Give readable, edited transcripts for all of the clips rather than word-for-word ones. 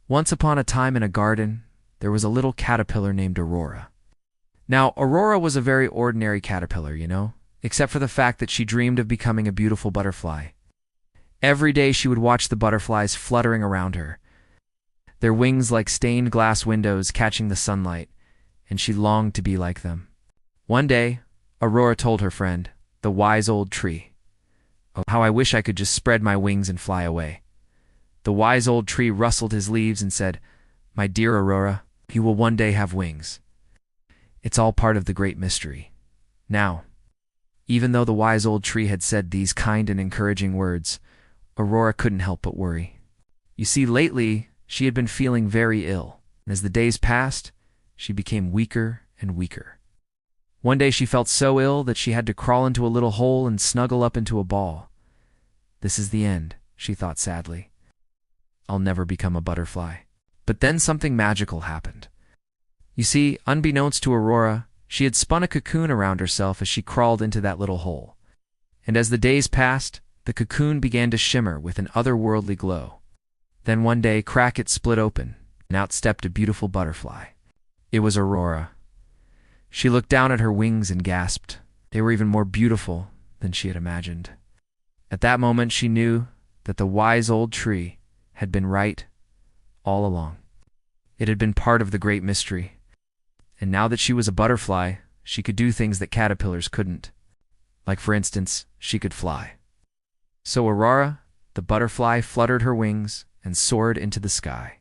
Once upon a time in a garden, there was a little caterpillar named Aurora. Now, Aurora was a very ordinary caterpillar, except for the fact that she dreamed of becoming a beautiful butterfly. Every day she would watch the butterflies fluttering around her, their wings like stained glass windows catching the sunlight, and she longed to be like them. One day, Aurora told her friend, the wise old tree, "Oh, how I wish I could just spread my wings and fly away." The wise old tree rustled his leaves and said, "My dear Aurora, you will one day have wings. It's all part of the great mystery." Now, even though the wise old tree had said these kind and encouraging words, Aurora couldn't help but worry. You see, lately, she had been feeling very ill, and as the days passed, she became weaker and weaker. One day she felt so ill that she had to crawl into a little hole and snuggle up into a ball. "This is the end," she thought sadly. "I'll never become a butterfly." But then something magical happened. You see, unbeknownst to Aurora, she had spun a cocoon around herself as she crawled into that little hole. And as the days passed, the cocoon began to shimmer with an otherworldly glow. Then one day, crack, it split open, and out stepped a beautiful butterfly. It was Aurora. She looked down at her wings and gasped. They were even more beautiful than she had imagined. At that moment, she knew that the wise old tree had been right all along. It had been part of the great mystery. And now that she was a butterfly, she could do things that caterpillars couldn't. Like, for instance, she could fly. So Aurora, the butterfly, fluttered her wings and soared into the sky.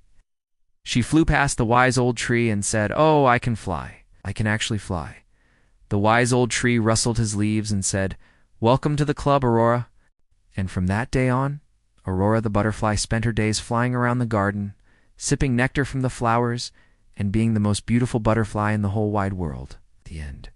She flew past the wise old tree and said, "Oh, I can fly. I can actually fly." The wise old tree rustled his leaves and said, "Welcome to the club, Aurora." And from that day on, Aurora the butterfly spent her days flying around the garden, sipping nectar from the flowers, and being the most beautiful butterfly in the whole wide world. The end.